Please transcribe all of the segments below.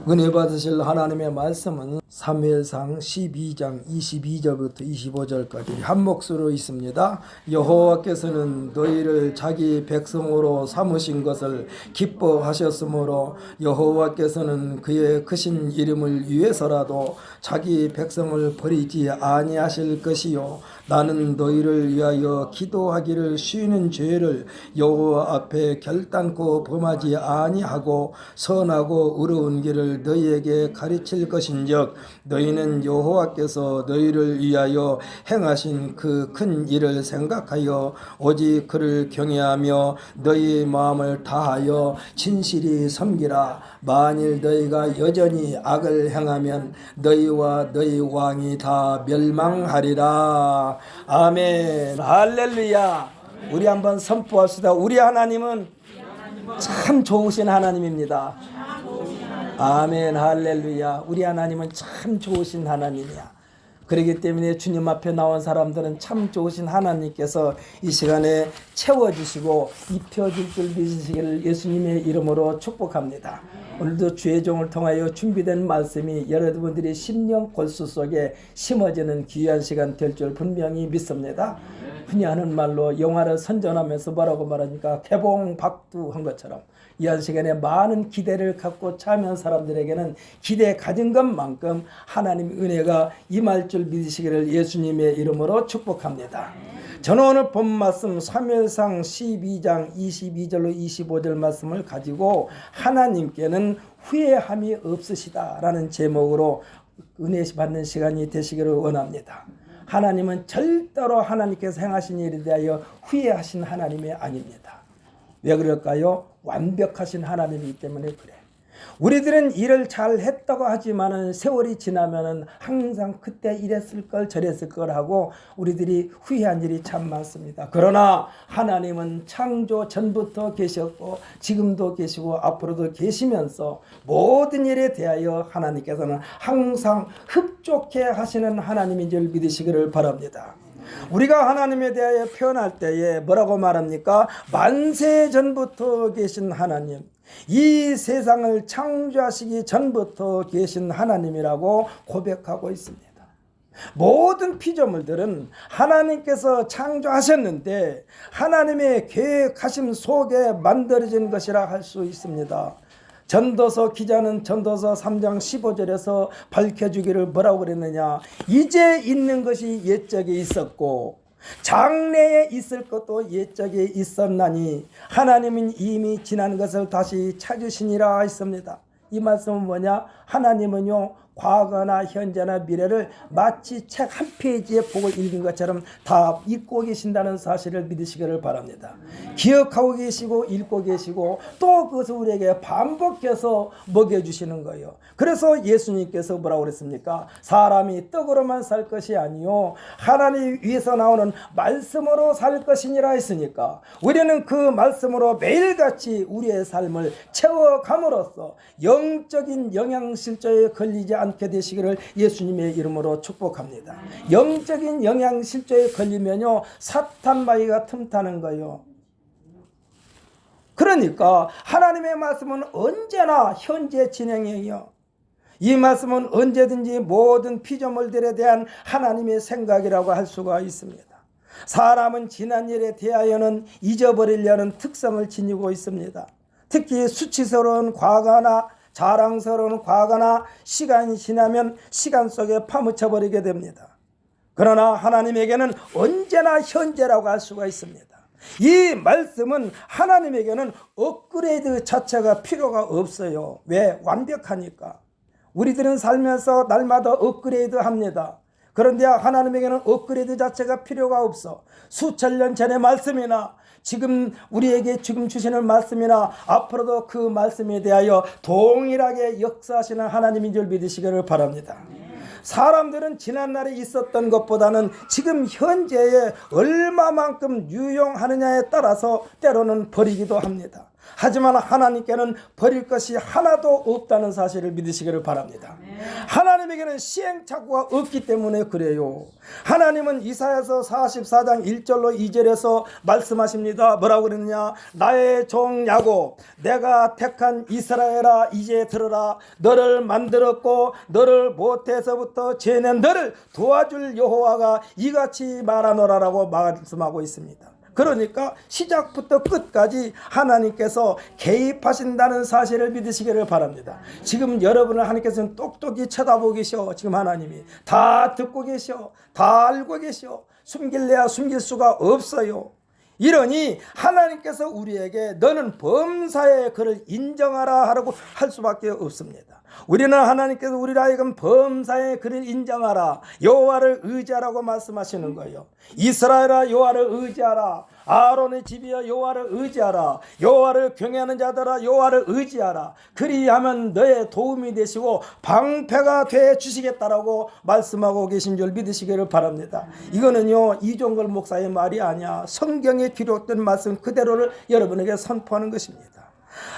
은혜 받으실 하나님의 말씀은 사무엘상 12장 22절부터 25절까지 한 목소리로 있습니다. 여호와께서는 너희를 자기 백성으로 삼으신 것을 기뻐하셨으므로 여호와께서는 그의 크신 이름을 위해서라도 자기 백성을 버리지 아니하실 것이요 나는 너희를 위하여 기도하기를 쉬는 죄를 여호와 앞에 결단코 범하지 아니하고 선하고 의로운 길을 너희에게 가르칠 것인즉 너희는 여호와께서 너희를 위하여 행하신 그 큰 일을 생각하여 오직 그를 경외하며 너희의 마음을 다하여 진실이 섬기라. 만일 너희가 여전히 악을 행하면 너희와 너희 왕이 다 멸망하리라. 아멘. 할렐루야. 우리 한번 선포합시다. 우리 하나님은 참 좋으신 하나님입니다. 아멘. 할렐루야. 우리 하나님은 참 좋으신 하나님이야. 그렇기 때문에 주님 앞에 나온 사람들은 참 좋으신 하나님께서 이 시간에 채워주시고 입혀줄 줄 믿으시기를 예수님의 이름으로 축복합니다. 오늘도 주의 종을 통하여 준비된 말씀이 여러분들의 심령 골수 속에 심어지는 귀한 시간 될 줄 분명히 믿습니다. 흔히 하는 말로 영화를 선전하면서 뭐라고 말하니까 개봉박두한 것처럼 이 한 시간에 많은 기대를 갖고 참여한 사람들에게는 기대 가진 것만큼 하나님의 은혜가 임할 줄 믿으시기를 예수님의 이름으로 축복합니다. 저는 오늘 본 말씀 사무엘상 12장 22절로 25절 말씀을 가지고 하나님께는 후회함이 없으시다라는 제목으로 은혜 받는 시간이 되시기를 원합니다. 하나님은 절대로 하나님께서 행하신 일에 대하여 후회하신 하나님이 아닙니다. 왜 그럴까요? 완벽하신 하나님이기 때문에 그래. 우리들은 일을 잘 했다고 하지만은 세월이 지나면은 항상 그때 이랬을 걸 저랬을 걸 하고 우리들이 후회한 일이 참 많습니다. 그러나 하나님은 창조 전부터 계셨고 지금도 계시고 앞으로도 계시면서 모든 일에 대하여 하나님께서는 항상 흡족해 하시는 하나님인 줄 믿으시기를 바랍니다. 우리가 하나님에 대하여 표현할 때에 뭐라고 말합니까? 만세 전부터 계신 하나님, 이 세상을 창조하시기 전부터 계신 하나님이라고 고백하고 있습니다. 모든 피조물들은 하나님께서 창조하셨는데 하나님의 계획하심 속에 만들어진 것이라 할 수 있습니다. 전도서 기자는 전도서 3장 15절에서 밝혀주기를 뭐라고 그랬느냐? 이제 있는 것이 옛적에 있었고 장래에 있을 것도 옛적에 있었나니 하나님은 이미 지난 것을 다시 찾으시니라 했습니다. 이 말씀은 뭐냐? 하나님은요 과거나 현재나 미래를 마치 책 한 페이지에 보고 읽은 것처럼 다 읽고 계신다는 사실을 믿으시기를 바랍니다. 기억하고 계시고 읽고 계시고 또 그것을 우리에게 반복해서 먹여주시는 거예요. 그래서 예수님께서 뭐라고 그랬습니까? 사람이 떡으로만 살 것이 아니요 하나님 위에서 나오는 말씀으로 살 것이니라 했으니까 우리는 그 말씀으로 매일같이 우리의 삶을 채워감으로써 영적인 영양실조에 걸리지 않게 되시기를 예수님의 이름으로 축복합니다. 영적인 영양실조에 걸리면요 사탄 마귀가 틈타는 거예요. 그러니까 하나님의 말씀은 언제나 현재 진행이에요. 이 말씀은 언제든지 모든 피조물들에 대한 하나님의 생각이라고 할 수가 있습니다. 사람은 지난 일에 대하여는 잊어버리려는 특성을 지니고 있습니다. 특히 수치스러운 과거나 자랑스러운 과거나 시간이 지나면 시간 속에 파묻혀버리게 됩니다. 그러나 하나님에게는 언제나 현재라고 할 수가 있습니다. 이 말씀은 하나님에게는 업그레이드 자체가 필요가 없어요. 왜? 완벽하니까. 우리들은 살면서 날마다 업그레이드 합니다. 그런데 하나님에게는 업그레이드 자체가 필요가 없어. 수천 년 전의 말씀이나 지금 우리에게 지금 주시는 말씀이나 앞으로도 그 말씀에 대하여 동일하게 역사하시는 하나님인 줄 믿으시기를 바랍니다. 사람들은 지난날에 있었던 것보다는 지금 현재에 얼마만큼 유용하느냐에 따라서 때로는 버리기도 합니다. 하지만 하나님께는 버릴 것이 하나도 없다는 사실을 믿으시기를 바랍니다. 하나님에게는 시행착오가 없기 때문에 그래요. 하나님은 이사야서 44장 1절로 2절에서 말씀하십니다. 뭐라고 그러느냐? 나의 종 야곱, 내가 택한 이스라엘아, 이제 들으라. 너를 만들었고 너를 모태에서부터 지어낸 너를 도와줄 여호와가 이같이 말하노라라고 말씀하고 있습니다. 그러니까 시작부터 끝까지 하나님께서 개입하신다는 사실을 믿으시기를 바랍니다. 지금 여러분을 하나님께서는 똑똑히 쳐다보고 계셔. 지금 하나님이 다 듣고 계셔. 다 알고 계셔. 숨길래야 숨길 수가 없어요. 이러니 하나님께서 우리에게 너는 범사의 그를 인정하라 하라고 할 수밖에 없습니다. 우리는 하나님께서 우리를 하여금 범사의 그를 인정하라, 여호와를 의지하라고 말씀하시는 거예요. 이스라엘아, 여호와를 의지하라. 아론의 집이여, 여호와를 의지하라. 여호와를 경외하는 자들아, 여호와를 의지하라. 그리하면 너의 도움이 되시고 방패가 돼 주시겠다라고 말씀하고 계신 줄 믿으시기를 바랍니다. 이거는요, 이종걸 목사의 말이 아니야. 성경에 기록된 말씀 그대로를 여러분에게 선포하는 것입니다.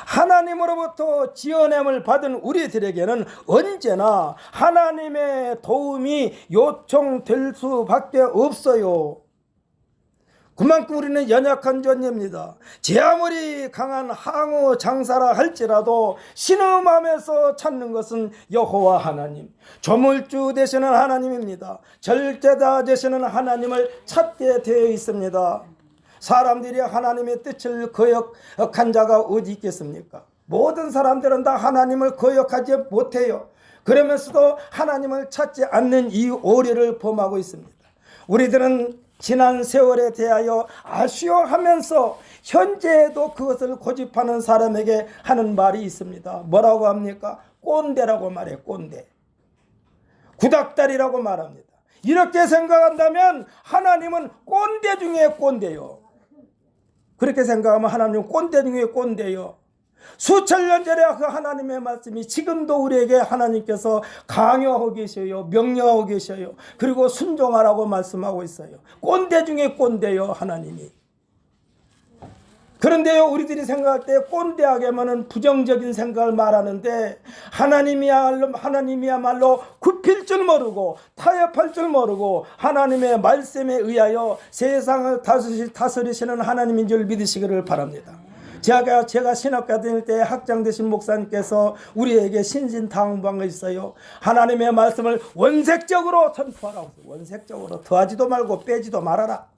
하나님으로부터 지어냄을 받은 우리들에게는 언제나 하나님의 도움이 요청될 수밖에 없어요. 그만큼 우리는 연약한 존재입니다. 제 아무리 강한 항우 장사라 할지라도 신음하면서 찾는 것은 여호와 하나님, 조물주 되시는 하나님입니다. 절제자 되시는 하나님을 찾게 되어 있습니다. 사람들이 하나님의 뜻을 거역한 자가 어디 있겠습니까? 모든 사람들은 다 하나님을 거역하지 못해요. 그러면서도 하나님을 찾지 않는 이 오류를 범하고 있습니다. 우리들은 지난 세월에 대하여 아쉬워하면서 현재에도 그것을 고집하는 사람에게 하는 말이 있습니다. 뭐라고 합니까? 꼰대라고 말해요. 꼰대. 구닥다리라고 말합니다. 이렇게 생각한다면 하나님은 꼰대 중에 꼰대요. 그렇게 생각하면 하나님은 꼰대 중에 꼰대요. 수천 년 전에 그 하나님의 말씀이 지금도 우리에게 하나님께서 강요하고 계셔요. 명령하고 계셔요. 그리고 순종하라고 말씀하고 있어요. 꼰대 중에 꼰대요, 하나님이. 그런데요, 우리들이 생각할 때 꼰대하게만은 부정적인 생각을 말하는데 하나님이야말로 굽힐 줄 모르고 타협할 줄 모르고 하나님의 말씀에 의하여 세상을 다스리시는 하나님인 줄 믿으시기를 바랍니다. 제가 신학교 다닐 때 학장 되신 목사님께서 우리에게 신신당부한 거 있어요. 하나님의 말씀을 원색적으로 선포하라고. 원색적으로 더하지도 말고 빼지도 말아라.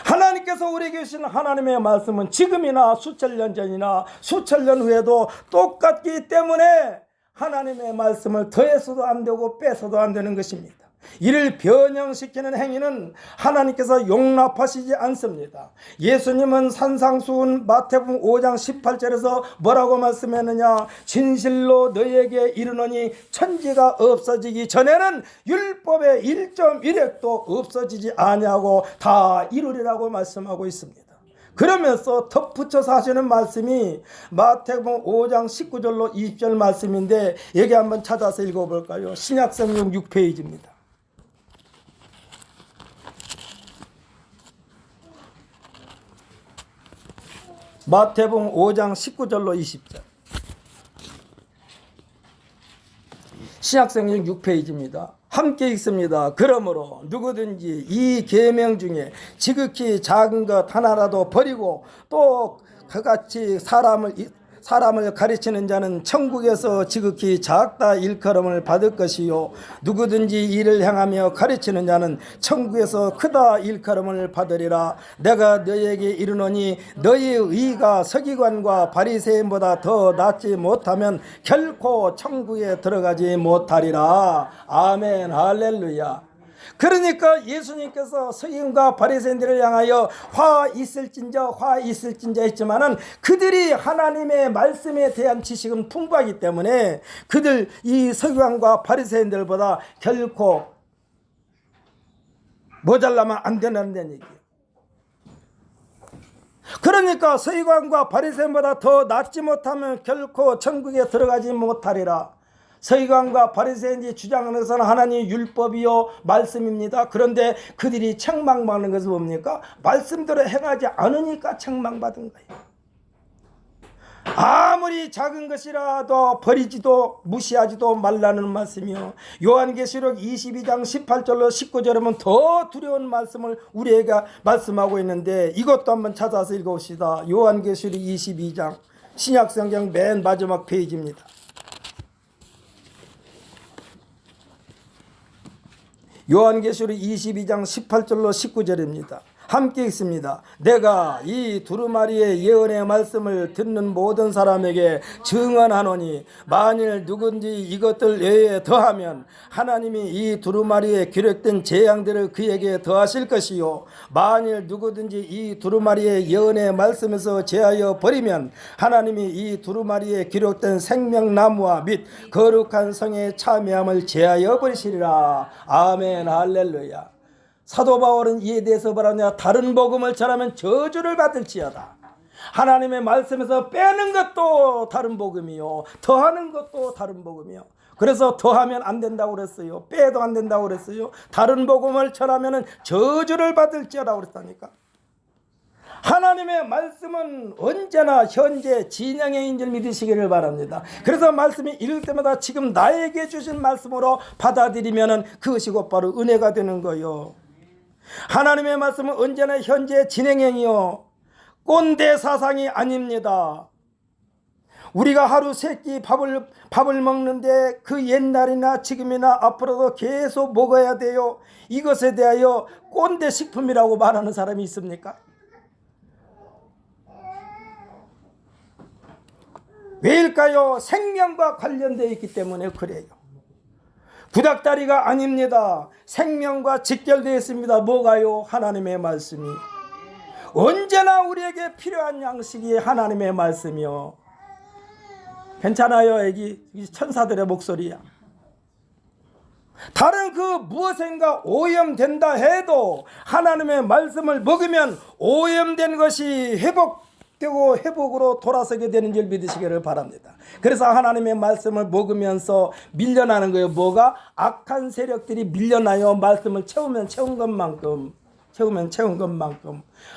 하나님께서 우리에게 주신 하나님의 말씀은 지금이나 수천 년 전이나 수천 년 후에도 똑같기 때문에 하나님의 말씀을 더해서도 안 되고 빼서도 안 되는 것입니다. 이를 변형시키는 행위는 하나님께서 용납하시지 않습니다. 예수님은 산상수훈 마태복음 5장 18절에서 뭐라고 말씀했느냐? 진실로 너희에게 이르노니 천지가 없어지기 전에는 율법의 1.1획도 없어지지 아니하고 다 이루리라고 말씀하고 있습니다. 그러면서 덧붙여서 하시는 말씀이 마태복음 5장 19절로 20절 말씀인데 여기 한번 찾아서 읽어볼까요? 신약성경 6페이지입니다. 마태복음 5장 19절로 20절. 신약성경 6페이지입니다. 함께 읽습니다. 그러므로 누구든지 이 계명 중에 지극히 작은 것 하나라도 버리고 또 그같이 사람을 가르치는 자는 천국에서 지극히 작다 일컬음을 받을 것이요 누구든지 이를 행하며 가르치는 자는 천국에서 크다 일컬음을 받으리라. 내가 너희에게 이르노니 너희의 의가 서기관과 바리새인보다 더 낫지 못하면 결코 천국에 들어가지 못하리라. 아멘. 할렐루야. 그러니까 예수님께서 서기관과 바리새인들을 향하여 화 있을진저 했지만은 그들이 하나님의 말씀에 대한 지식은 풍부하기 때문에 그들 이 서기관과 바리새인들보다 결코 모자라면 안 된다는 얘기예요. 그러니까 서기관과 바리새인보다 더 낫지 못하면 결코 천국에 들어가지 못하리라. 서기관과 바리새인이 주장하는 것은 하나님의 율법이요 말씀입니다. 그런데 그들이 책망받는 것은 뭡니까? 말씀대로 행하지 않으니까 책망받은 거예요. 아무리 작은 것이라도 버리지도 무시하지도 말라는 말씀이요. 요한계시록 22장 18절로 19절에 보면 더 두려운 말씀을 우리에게 말씀하고 있는데, 이것도 한번 찾아서 읽어봅시다. 요한계시록 22장 신약성경 맨 마지막 페이지입니다. 요한계시록 22장 18절로 19절입니다. 함께 읽습니다. 내가 이 두루마리의 예언의 말씀을 듣는 모든 사람에게 증언하노니 만일 누군지 이것들 외에 더하면 하나님이 이 두루마리에 기록된 재앙들을 그에게 더하실 것이요, 만일 누구든지 이 두루마리의 예언의 말씀에서 제하여 버리면 하나님이 이 두루마리에 기록된 생명나무와 및 거룩한 성의 참여함을 제하여 버리시리라. 아멘. 할렐루야. 사도 바울은 이에 대해서 말하냐, 다른 복음을 전하면 저주를 받을지어다. 하나님의 말씀에서 빼는 것도 다른 복음이요, 더하는 것도 다른 복음이요. 그래서 더하면 안 된다고 그랬어요. 빼도 안 된다고 그랬어요. 다른 복음을 전하면 저주를 받을지어다 그랬다니까. 하나님의 말씀은 언제나 현재 진행인 줄 믿으시기를 바랍니다. 그래서 말씀이 읽을 때마다 지금 나에게 주신 말씀으로 받아들이면 그것이 곧바로 은혜가 되는 거예요. 하나님의 말씀은 언제나 현재 진행형이요, 꼰대 사상이 아닙니다. 우리가 하루 세 끼 밥을 먹는데 그 옛날이나 지금이나 앞으로도 계속 먹어야 돼요. 이것에 대하여 꼰대 식품이라고 말하는 사람이 있습니까? 왜일까요? 생명과 관련되어 있기 때문에 그래요. 구닥다리가 아닙니다. 생명과 직결되어 있습니다. 뭐가요? 하나님의 말씀이. 언제나 우리에게 필요한 양식이 하나님의 말씀이요. 괜찮아요, 애기. 천사들의 목소리야. 다른 그 무엇인가 오염된다 해도 하나님의 말씀을 먹으면 오염된 것이 회복되고 회복으로 돌아서게 되는 줄 믿으시기를 바랍니다. 그래서 하나님의 말씀을 먹으면서 밀려나는 거예요. 뭐가? 악한 세력들이 밀려나요. 말씀을 채우면 채운 것만큼,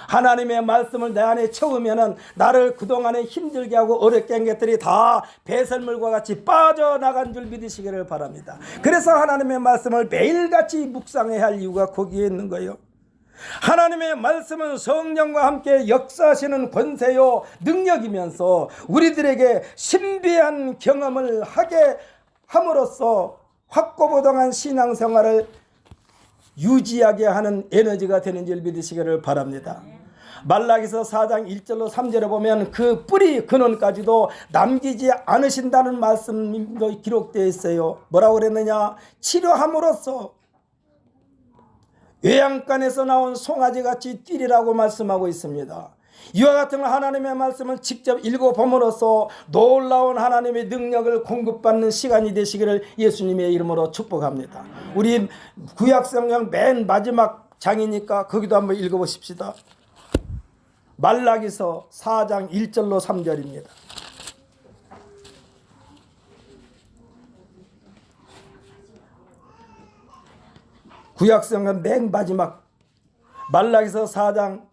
하나님의 말씀을 내 안에 채우면은 나를 그동안에 힘들게 하고 어렵게 한 것들이 다 배설물과 같이 빠져나간 줄 믿으시기를 바랍니다. 그래서 하나님의 말씀을 매일같이 묵상해야 할 이유가 거기에 있는 거예요. 하나님의 말씀은 성령과 함께 역사하시는 권세요, 능력이면서 우리들에게 신비한 경험을 하게 함으로써 확고부동한 신앙생활을 유지하게 하는 에너지가 되는 줄 믿으시기를 바랍니다. 말라기서 4장 1절로 3절에 보면 그 뿌리 근원까지도 남기지 않으신다는 말씀도 기록되어 있어요. 뭐라고 그랬느냐? 치료함으로써 외양간에서 나온 송아지같이 뛰리라고 말씀하고 있습니다. 이와 같은 하나님의 말씀을 직접 읽어봄으로써 놀라운 하나님의 능력을 공급받는 시간이 되시기를 예수님의 이름으로 축복합니다. 우리 구약성경 맨 마지막 장이니까 거기도 한번 읽어보십시다. 말라기서 4장 1절로 3절입니다. 구약성경 맨 마지막 말라기서 4장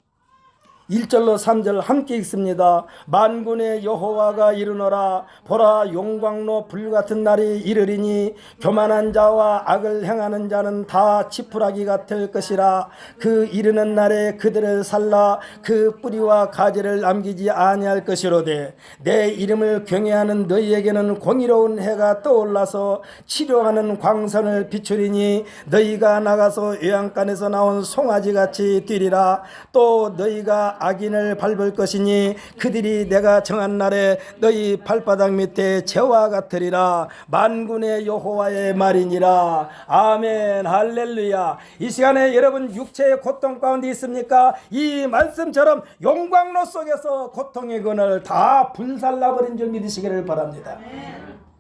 1절로 3절 함께 읽습니다. 만군의 여호와가 이르노라, 보라 용광로 불같은 날이 이르리니 교만한 자와 악을 행하는 자는 다 지푸라기 같을 것이라. 그 이르는 날에 그들을 살라 그 뿌리와 가지를 남기지 아니할 것이로되 내 이름을 경외하는 너희에게는 공의로운 해가 떠올라서 치료하는 광선을 비추리니 너희가 나가서 외양간에서 나온 송아지같이 뛰리라. 또 너희가 악인을 밟을 것이니 그들이 내가 정한 날에 너희 발바닥 밑에 재와 같으리라. 만군의 여호와의 말이니라. 아멘. 할렐루야. 이 시간에 여러분 육체의 고통 가운데 있습니까? 이 말씀처럼 용광로 속에서 고통의 근을 다 불살라버린 줄 믿으시기를 바랍니다.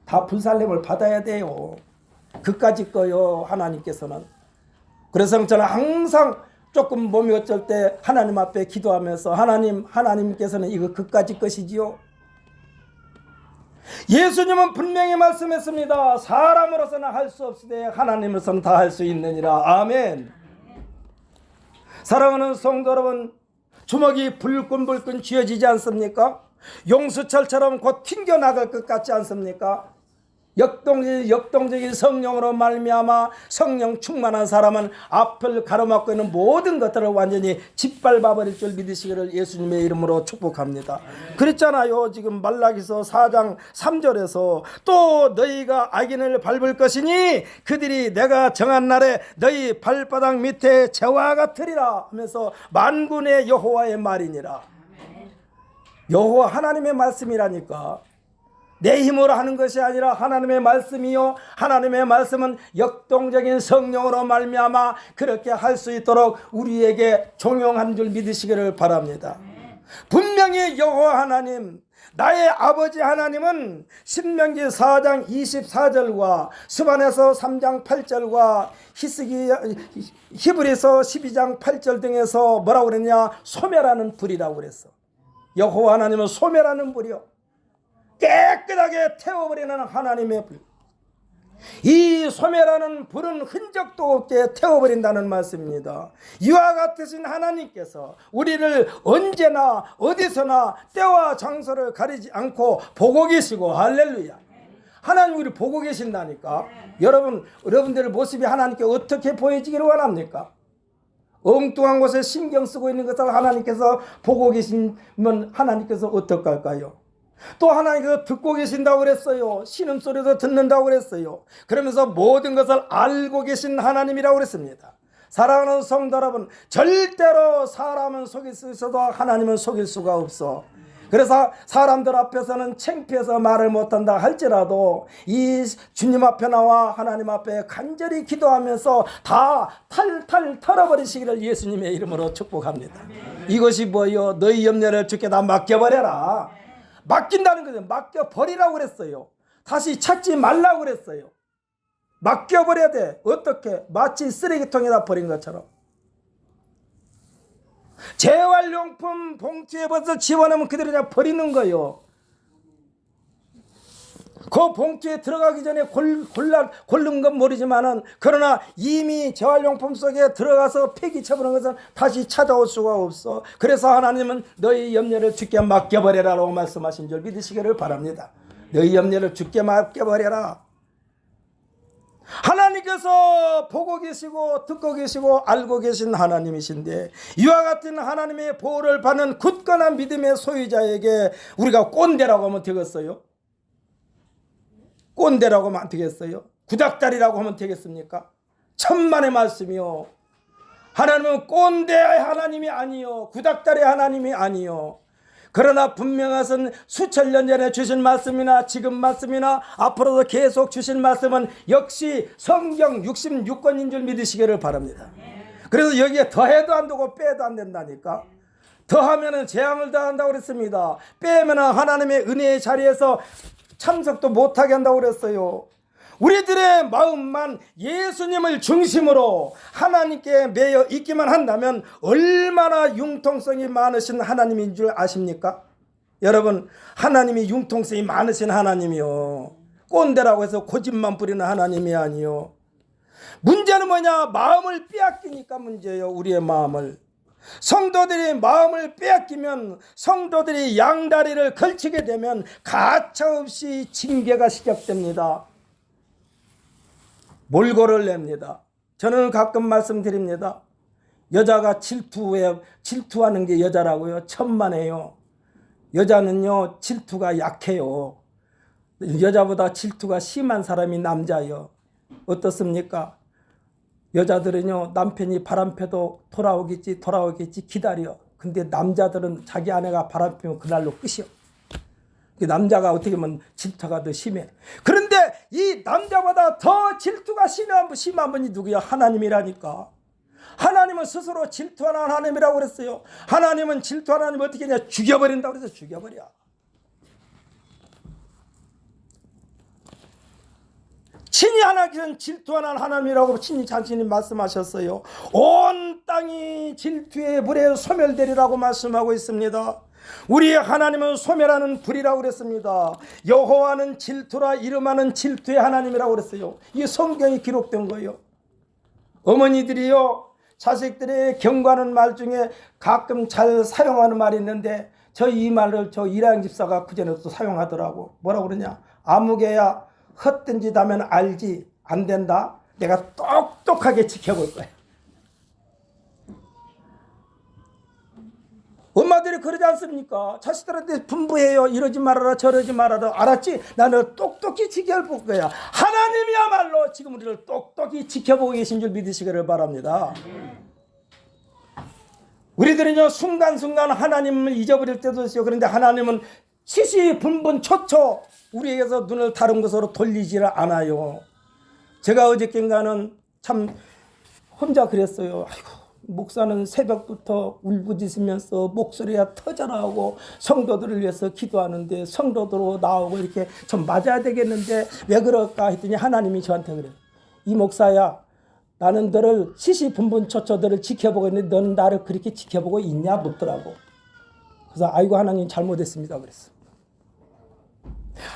다 불살림을 받아야 돼요. 그까짓 거요, 하나님께서는. 그래서 저는 항상 조금 몸이 어쩔 때 하나님 앞에 기도하면서 하나님께서는 이거 그까짓 것이지요. 예수님은 분명히 말씀했습니다. 사람으로서는 할 수 없으되 하나님으로서는 다 할 수 있느니라. 아멘. 사랑하는 성도 여러분, 주먹이 불끈불끈 쥐어지지 않습니까? 용수철처럼 곧 튕겨나갈 것 같지 않습니까? 역동적인 성령으로 말미암아 성령 충만한 사람은 앞을 가로막고 있는 모든 것들을 완전히 짓밟아버릴 줄 믿으시기를 예수님의 이름으로 축복합니다. 그랬잖아요. 지금 말라기서 4장 3절에서 또 너희가 악인을 밟을 것이니 그들이 내가 정한 날에 너희 발바닥 밑에 재와 같으리라 하면서 만군의 여호와의 말이니라. 여호와 하나님의 말씀이라니까. 내 힘으로 하는 것이 아니라 하나님의 말씀이요, 하나님의 말씀은 역동적인 성령으로 말미암아 그렇게 할 수 있도록 우리에게 종용한 줄 믿으시기를 바랍니다. 분명히 여호와 하나님, 나의 아버지 하나님은 신명기 4장 24절과 스바냐서 3장 8절과 히브리서 12장 8절 등에서 뭐라고 그랬냐? 소멸하는 불이라고 그랬어. 여호와 하나님은 소멸하는 불이요, 깨끗하게 태워버리는 하나님의 불. 이 소멸하는 불은 흔적도 없게 태워버린다는 말씀입니다. 이와 같으신 하나님께서 우리를 언제나 어디서나 때와 장소를 가리지 않고 보고 계시고, 할렐루야, 하나님 우리 보고 계신다니까. 여러분들의 모습이 하나님께 어떻게 보여지기를 원합니까? 엉뚱한 곳에 신경 쓰고 있는 것을 하나님께서 보고 계시면 하나님께서 어떡할까요? 또 하나님께서 듣고 계신다고 그랬어요. 신음소리도 듣는다고 그랬어요. 그러면서 모든 것을 알고 계신 하나님이라고 그랬습니다. 사랑하는 성도 여러분, 절대로 사람은 속일 수 있어도 하나님은 속일 수가 없어. 그래서 사람들 앞에서는 창피해서 말을 못한다 할지라도 이 주님 앞에 나와 하나님 앞에 간절히 기도하면서 다 탈탈 털어버리시기를 예수님의 이름으로 축복합니다. 이것이 뭐요? 너희 염려를 주께 다 맡겨버려라. 맡긴다는 것은 맡겨버리라고 그랬어요. 다시 찾지 말라고 그랬어요. 맡겨버려야 돼. 어떻게? 마치 쓰레기통에다 버린 것처럼. 재활용품 봉투에 벌써 집어넣으면 그대로 그냥 버리는 거예요. 그 봉투에 들어가기 전에 고른 건 모르지만은, 그러나 이미 재활용품 속에 들어가서 폐기처분한 것은 다시 찾아올 수가 없어. 그래서 하나님은 너희 염려를 주께 맡겨버려라라고 말씀하신 줄 믿으시기를 바랍니다. 너희 염려를 주께 맡겨버려라. 하나님께서 보고 계시고 듣고 계시고 알고 계신 하나님이신데, 이와 같은 하나님의 보호를 받는 굳건한 믿음의 소유자에게 우리가 꼰대라고 하면 되겠어요? 꼰대라고 하면 안 되겠어요? 구닥다리라고 하면 되겠습니까? 천만의 말씀이요, 하나님은 꼰대의 하나님이 아니요, 구닥다리 하나님이 아니요. 그러나 분명한 수천 년 전에 주신 말씀이나 지금 말씀이나 앞으로도 계속 주신 말씀은 역시 성경 66권인 줄 믿으시기를 바랍니다. 그래서 여기에 더해도 안 되고 빼도 안 된다니까. 더하면 재앙을 당한다고 그랬습니다. 빼면 하나님의 은혜의 자리에서 참석도 못하게 한다고 그랬어요. 우리들의 마음만 예수님을 중심으로 하나님께 매여 있기만 한다면 얼마나 융통성이 많으신 하나님인 줄 아십니까? 여러분, 하나님이 융통성이 많으신 하나님이요, 꼰대라고 해서 고집만 부리는 하나님이 아니요. 문제는 뭐냐? 마음을 빼앗기니까 문제예요. 우리의 마음을. 성도들이 마음을 빼앗기면, 성도들이 양다리를 걸치게 되면 가차없이 징계가 시작됩니다. 몰골을 냅니다. 저는 가끔 말씀드립니다. 여자가 질투하는 게 여자라고요? 천만에요. 여자는요, 질투가 약해요. 여자보다 질투가 심한 사람이 남자예요. 어떻습니까? 여자들은요, 남편이 바람펴도 돌아오겠지 기다려. 근데 남자들은 자기 아내가 바람피면 그날로 끝이요. 남자가 어떻게 보면 질투가 더 심해. 그런데 이 남자보다 더 질투가 심한 분이 누구야? 하나님이라니까. 하나님은 스스로 질투하는 하나님이라고 그랬어요. 하나님은 질투하는 하나님 어떻게 했냐? 죽여버린다고 그래서 죽여버려. 친히 하나님은 질투하는 하나님이라고 친히 자신이 말씀하셨어요. 온 땅이 질투의 불에 소멸되리라고 말씀하고 있습니다. 우리 하나님은 소멸하는 불이라고 그랬습니다. 여호와는 질투라 이름하는 질투의 하나님이라고 그랬어요. 이 성경이 기록된 거예요. 어머니들이요, 자식들의 경고하는 말 중에 가끔 잘 사용하는 말이 있는데, 저 이 말을 저 이라영 집사가 그전에도 사용하더라고. 뭐라고 그러냐? 아무개야 헛된 짓 하면 알지 안 된다. 내가 똑똑하게 지켜볼 거야. 엄마들이 그러지 않습니까? 자식들한테 분부해요. 이러지 말아라 저러지 말아라. 알았지? 나는 똑똑히 지켜볼 거야. 하나님이야말로 지금 우리를 똑똑히 지켜보고 계신 줄 믿으시기를 바랍니다. 우리들은요 순간순간 하나님을 잊어버릴 때도 있어요. 그런데 하나님은 시시분분초초 우리에게서 눈을 다른 곳으로 돌리지를 않아요. 제가 어저께인가는 참 혼자 그랬어요. 아이고, 목사는 새벽부터 울부짖으면서 목소리가 터져라 하고 성도들을 위해서 기도하는데 성도들로 나오고 이렇게 좀 맞아야 되겠는데 왜 그럴까 했더니 하나님이 저한테 그래요. 이 목사야, 나는 너를 시시분분초초 너를 지켜보고 있는데 너는 나를 그렇게 지켜보고 있냐 묻더라고. 그래서 아이고 하나님 잘못했습니다 그랬어.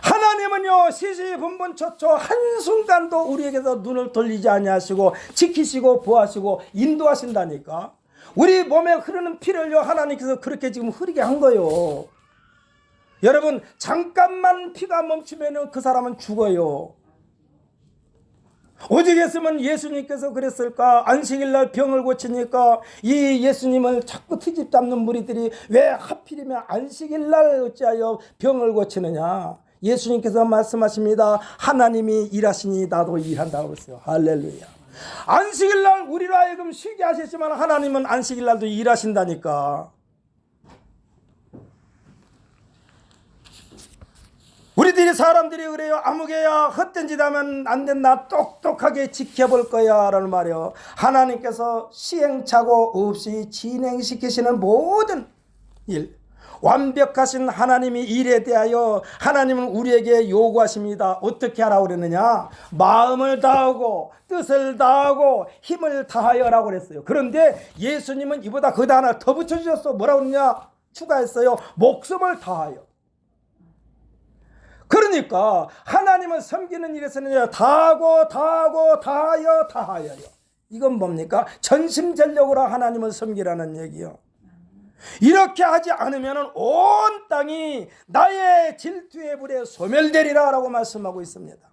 하나님은요 시시분분초초 한순간도 우리에게서 눈을 돌리지 아니하시고 지키시고 보호하시고 인도하신다니까. 우리 몸에 흐르는 피를요 하나님께서 그렇게 지금 흐르게 한 거예요. 여러분 잠깐만 피가 멈추면 그 사람은 죽어요. 오직 했으면 예수님께서 그랬을까? 안식일날 병을 고치니까 이 예수님을 자꾸 트집 잡는 무리들이 왜 하필이면 안식일날 어찌하여 병을 고치느냐? 예수님께서 말씀하십니다. 하나님이 일하시니 나도 일한다고 했어요. 할렐루야. 안식일날 우리로 하여금 쉬게 하셨지만 하나님은 안식일날도 일하신다니까. 우리들이 사람들이 그래요. 아무개야 헛된 짓 하면 안 된다. 똑똑하게 지켜볼 거야 라는 말이요. 하나님께서 시행착오 없이 진행시키시는 모든 일, 완벽하신 하나님이 일에 대하여 하나님은 우리에게 요구하십니다. 어떻게 하라고 그랬느냐? 마음을 다하고 뜻을 다하고 힘을 다하여라고 그랬어요. 그런데 예수님은 이보다 거기다 하나 더 붙여주셨어. 뭐라고 그러냐? 추가했어요. 목숨을 다하여. 그러니까 하나님을 섬기는 일에서는 다하고 다하여요. 이건 뭡니까? 전심전력으로 하나님을 섬기라는 얘기요. 이렇게 하지 않으면 온 땅이 나의 질투의 불에 소멸되리라 라고 말씀하고 있습니다.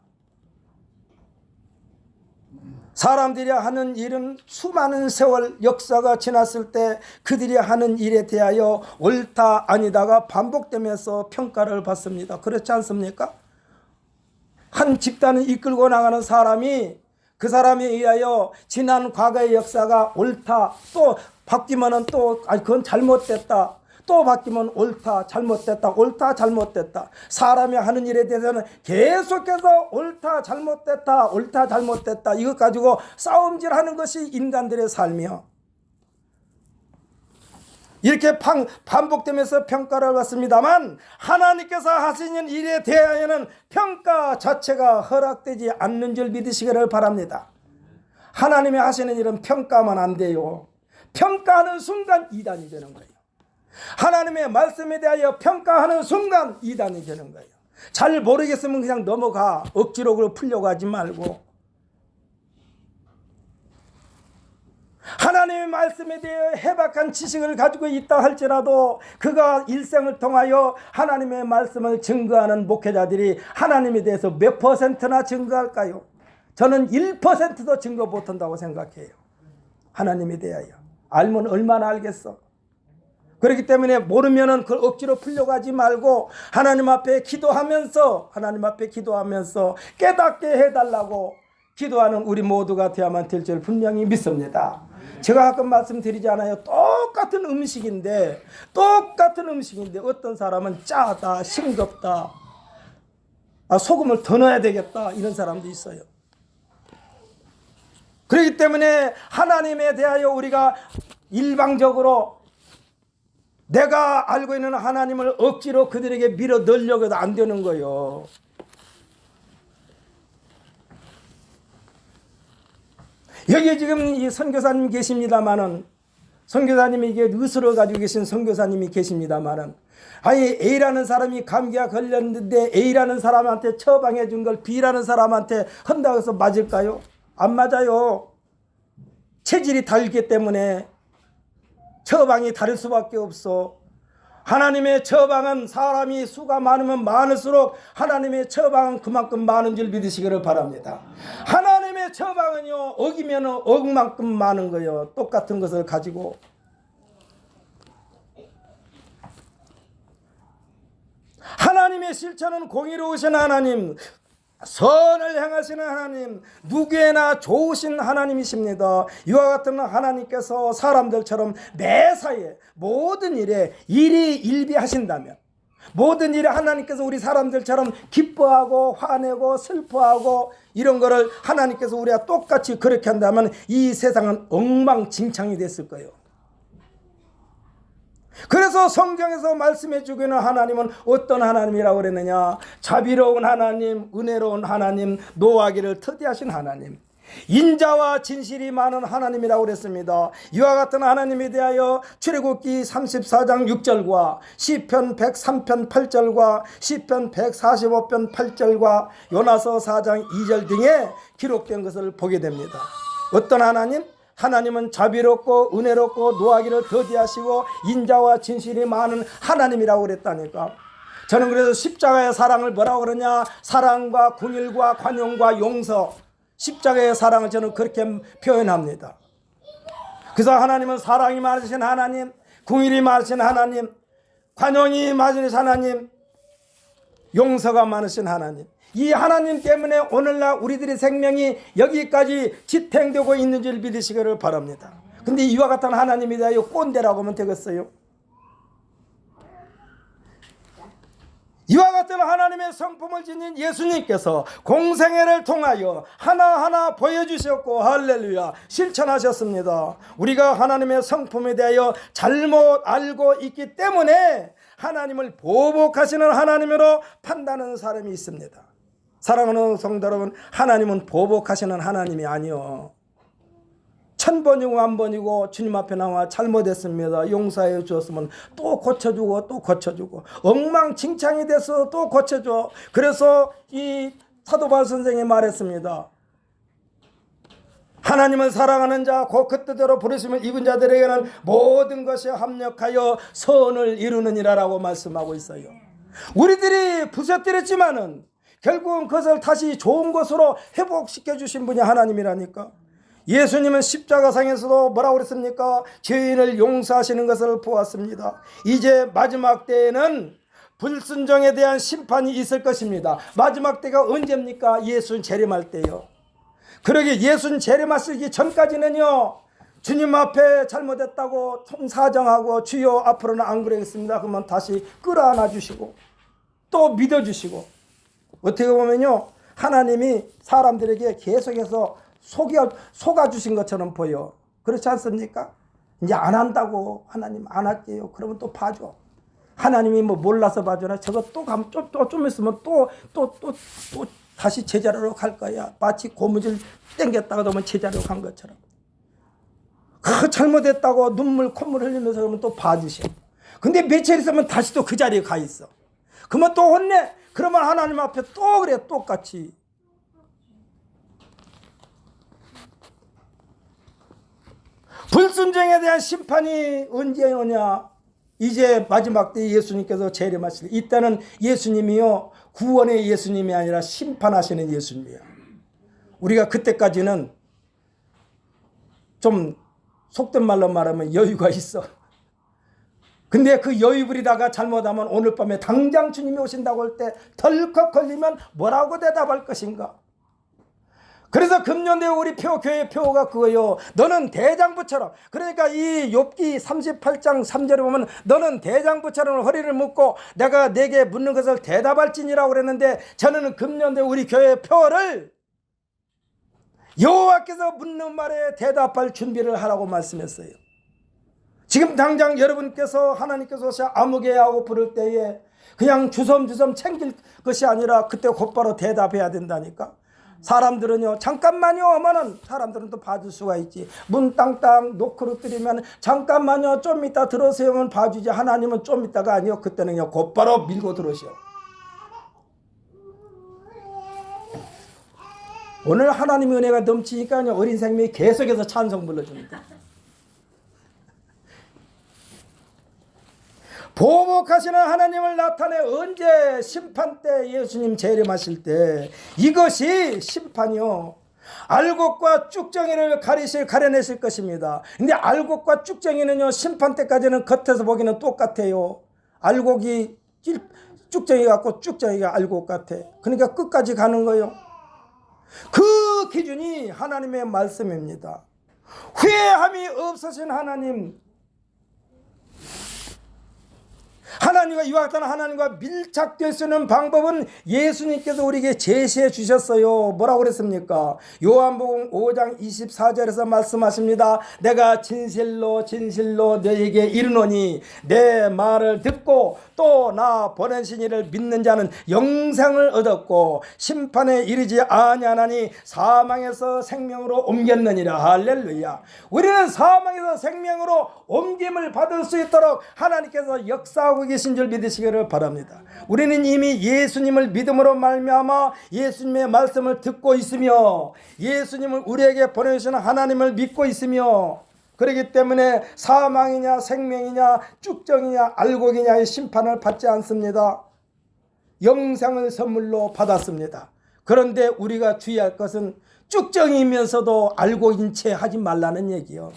사람들이 하는 일은 수많은 세월 역사가 지났을 때 그들이 하는 일에 대하여 옳다 아니다가 반복되면서 평가를 받습니다. 그렇지 않습니까? 한 집단을 이끌고 나가는 사람이 그 사람에 의하여 지난 과거의 역사가 옳다, 또 바뀌면은 또 아니 그건 잘못됐다, 또 바뀌면 옳다 잘못됐다 옳다 잘못됐다. 사람이 하는 일에 대해서는 계속해서 옳다 잘못됐다 옳다 잘못됐다 이것 가지고 싸움질하는 것이 인간들의 삶이요. 이렇게 반복되면서 평가를 받습니다만 하나님께서 하시는 일에 대하여는 평가 자체가 허락되지 않는 줄 믿으시기를 바랍니다. 하나님이 하시는 일은 평가만 안 돼요. 평가하는 순간 이단이 되는 거예요. 하나님의 말씀에 대하여 평가하는 순간 이단이 되는 거예요. 잘 모르겠으면 그냥 넘어가. 억지로 그걸 풀려고 하지 말고. 하나님의 말씀에 대해 해박한 지식을 가지고 있다 할지라도 그가 일생을 통하여 하나님의 말씀을 증거하는 목회자들이 하나님에 대해서 몇 %나 증거할까요? 저는 1%도 증거 못한다고 생각해요. 하나님에 대하여. 알면 얼마나 알겠어. 그렇기 때문에 모르면은 그걸 억지로 풀려고 하지 말고 하나님 앞에 기도하면서 깨닫게 해달라고 기도하는 우리 모두가 되어야만 될 줄 분명히 믿습니다. 제가 가끔 말씀드리지 않아요. 똑같은 음식인데 어떤 사람은 짜다, 싱겁다, 소금을 더 넣어야 되겠다 이런 사람도 있어요. 그렇기 때문에 하나님에 대하여 우리가 일방적으로 내가 알고 있는 하나님을 억지로 그들에게 밀어 넣으려고 해도 안 되는 거예요. 여기에 지금 이 선교사님 계십니다마는, 선교사님이 이게 의술을 가지고 계신 선교사님이 계십니다마는, 아니 A라는 사람이 감기가 걸렸는데 A라는 사람한테 처방해 준 걸 B라는 사람한테 한다고 해서 맞을까요? 안 맞아요. 체질이 다르기 때문에 처방이 다를 수밖에 없어. 하나님의 처방은 사람이 수가 많으면 많을수록 하나님의 처방은 그만큼 많은 줄 믿으시기를 바랍니다. 하나님의 처방은요, 어기면 억만큼 많은 거예요. 똑같은 것을 가지고. 하나님의 실천은 공의로우신 하나님, 선을 행하시는 하나님, 누구에나 좋으신 하나님이십니다. 이와 같은 하나님께서 사람들처럼 매사에 모든 일에 일희일비하신다면, 모든 일에 하나님께서 우리 사람들처럼 기뻐하고 화내고 슬퍼하고 이런 거를 하나님께서 우리가 똑같이 그렇게 한다면 이 세상은 엉망진창이 됐을 거예요. 그래서 성경에서 말씀해 주기는 하나님은 어떤 하나님이라고 그랬느냐? 자비로운 하나님, 은혜로운 하나님, 노하기를 터대하신 하나님, 인자와 진실이 많은 하나님이라고 그랬습니다. 이와 같은 하나님에 대하여 출애굽기 34장 6절과 시편 103편 8절과 시편 145편 8절과 요나서 4장 2절 등에 기록된 것을 보게 됩니다. 어떤 하나님? 하나님은 자비롭고 은혜롭고 노하기를 더디하시고 인자와 진실이 많은 하나님이라고 그랬다니까. 저는 그래서 십자가의 사랑을 뭐라고 그러냐? 사랑과 긍휼과 관용과 용서, 십자가의 사랑을 저는 그렇게 표현합니다. 그래서 하나님은 사랑이 많으신 하나님, 긍휼이 많으신 하나님, 관용이 많으신 하나님, 용서가 많으신 하나님, 이 하나님 때문에 오늘날 우리들의 생명이 여기까지 지탱되고 있는 줄 믿으시기를 바랍니다. 근데 이와 같은 하나님에 대하여 꼰대라고 하면 되겠어요? 이와 같은 하나님의 성품을 지닌 예수님께서 공생애를 통하여 하나하나 보여주셨고 할렐루야 실천하셨습니다. 우리가 하나님의 성품에 대하여 잘못 알고 있기 때문에 하나님을 보복하시는 하나님으로 판단하는 사람이 있습니다. 사랑하는 성도 여러분, 하나님은 보복하시는 하나님이 아니요, 천번이고 만번이고 주님 앞에 나와 잘못했습니다, 용서해 주었으면 또 고쳐주고 또 고쳐주고 엉망진창이 돼서 또 고쳐줘. 그래서 이 사도 바울 선생이 말했습니다. 하나님을 사랑하는 자 곧 그 뜻대로 부르심을 입은 자들에게는 모든 것이 합력하여 선을 이루느니라 라고 말씀하고 있어요. 우리들이 부서뜨렸지만은 결국은 그것을 다시 좋은 것으로 회복시켜 주신 분이 하나님이라니까. 예수님은 십자가상에서도 뭐라고 그랬습니까? 죄인을 용서하시는 것을 보았습니다. 이제 마지막 때에는 불순종에 대한 심판이 있을 것입니다. 마지막 때가 언제입니까? 예수님 재림할 때요. 그러게 예수님 재림하시기 전까지는요, 주님 앞에 잘못했다고 통사정하고 주여 앞으로는 안 그러겠습니다. 그러면 다시 끌어안아 주시고 또 믿어주시고, 어떻게 보면요, 하나님이 사람들에게 계속해서 속아주신 것처럼 보여. 그렇지 않습니까? 이제 안 한다고, 하나님 안 할게요. 그러면 또 봐줘. 하나님이 뭐 몰라서 봐주나? 저거 또 가면 좀 있으면 또 다시 제자리로 갈 거야. 마치 고무줄 땡겼다가 너무 제자리로 간 것처럼. 잘못했다고 눈물 콧물 흘리면서 그러면 또 봐주셔. 근데 며칠 있으면 다시 또 그 자리에 가 있어. 그러면 또 혼내. 그러면 하나님 앞에 또 그래, 똑같이. 불순종에 대한 심판이 언제 오냐? 이제 마지막 때 예수님께서 재림하실 때, 이때는 예수님이요, 구원의 예수님이 아니라 심판하시는 예수님이에요. 우리가 그때까지는 좀 속된 말로 말하면 여유가 있어. 근데 그 여유 부리다가 잘못하면 오늘 밤에 당장 주님이 오신다고 할 때 덜컥 걸리면 뭐라고 대답할 것인가? 그래서 금년대 우리 교회 표가 그거요. 너는 대장부처럼, 그러니까 이 욥기 38장 3절에 보면 너는 대장부처럼 허리를 묶고 내가 내게 묻는 것을 대답할지니라고 그랬는데, 저는 금년대 우리 교회 표를 여호와께서 묻는 말에 대답할 준비를 하라고 말씀했어요. 지금 당장 여러분께서 하나님께서 아무개하고 부를 때에 그냥 주섬주섬 챙길 것이 아니라 그때 곧바로 대답해야 된다니까. 사람들은요, 잠깐만요 하면은 사람들은 또 봐줄 수가 있지. 문 땅땅 노크로 들이면 잠깐만요 좀 이따 들어오세요 하면 봐주지. 하나님은 좀 이따가 아니요, 그때는요 곧바로 밀고 들어오시오. 오늘 하나님의 은혜가 넘치니까요, 어린 생명이 계속해서 찬송 불러줍니다. 보복하시는 하나님을 나타내 언제 심판 때 예수님 재림하실 때 이것이 심판이요 알곡과 쭉정이를 가려내실 것입니다. 근데 알곡과 쭉정이는요 심판 때까지는 겉에서 보기는 똑같아요. 알곡이 쭉정이 같고 쭉정이가 알곡 같아. 그러니까 끝까지 가는 거예요. 그 기준이 하나님의 말씀입니다. 후회함이 없으신 하나님과 이와 같은 하나님과 밀착될 수 있는 방법은 예수님께서 우리에게 제시해 주셨어요. 뭐라고 그랬습니까? 요한복음 5장 24절에서 말씀하십니다. 내가 진실로 진실로 너에게 이르노니 내 말을 듣고 또 나 보내신 이를 믿는 자는 영생을 얻었고 심판에 이르지 아니하나니 사망에서 생명으로 옮겼느니라. 할렐루야. 우리는 사망에서 생명으로 옮김을 받을 수 있도록 하나님께서 역사하고 계신 줄 믿으시기를 바랍니다. 우리는 이미 예수님을 믿음으로 말미암아 예수님의 말씀을 듣고 있으며 예수님을 우리에게 보내주시는 하나님을 믿고 있으며 그렇기 때문에 사망이냐 생명이냐 쭉정이냐 알곡이냐의 심판을 받지 않습니다. 영생을 선물로 받았습니다. 그런데 우리가 주의할 것은 쭉정이면서도 알곡인 채 하지 말라는 얘기요.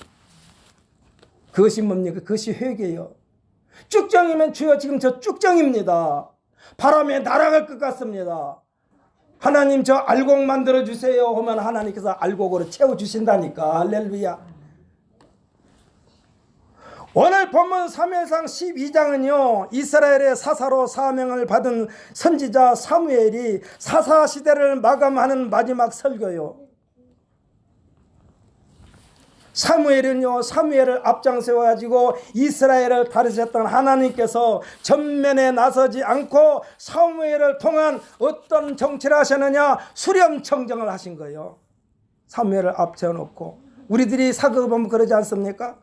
그것이 뭡니까? 그것이 회개요. 쭉정이면 주여 지금 저 쭉정입니다. 바람에 날아갈 것 같습니다. 하나님 저 알곡 만들어 주세요 하면 하나님께서 알곡으로 채워주신다니까. 할렐루야. 오늘 본문 사무엘상 12장은요 이스라엘의 사사로 사명을 받은 선지자 사무엘이 사사시대를 마감하는 마지막 설교요. 사무엘을 앞장세워 가지고 이스라엘을 다루셨던 하나님께서 전면에 나서지 않고 사무엘을 통한 어떤 정치를 하셨느냐? 수렴청정을 하신 거예요. 사무엘을 앞세워 놓고. 우리들이 사극을 보면 그러지 않습니까?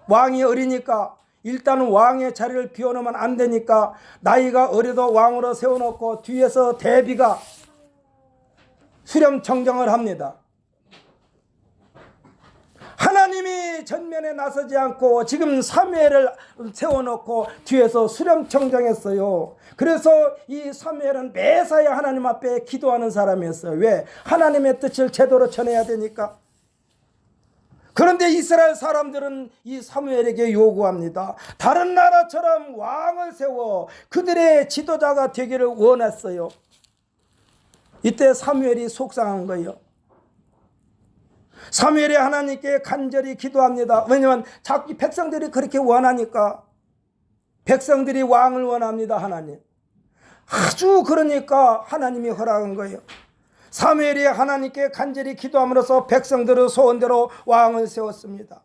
왕이 어리니까 일단 왕의 자리를 비워놓으면 안 되니까 나이가 어려도 왕으로 세워놓고 뒤에서 대비가 수렴청정을 합니다. 하나님이 전면에 나서지 않고 지금 사무엘을 세워놓고 뒤에서 수렴청정했어요. 그래서 이 사무엘은 매사에 하나님 앞에 기도하는 사람이었어요. 왜? 하나님의 뜻을 제대로 전해야 되니까. 그런데 이스라엘 사람들은 이 사무엘에게 요구합니다. 다른 나라처럼 왕을 세워 그들의 지도자가 되기를 원했어요. 이때 사무엘이 속상한 거예요. 사무엘이 하나님께 간절히 기도합니다. 왜냐하면 자기 백성들이 그렇게 원하니까. 백성들이 왕을 원합니다. 하나님. 아주 그러니까 하나님이 허락한 거예요. 사무엘이 하나님께 간절히 기도함으로써 백성들의 소원대로 왕을 세웠습니다.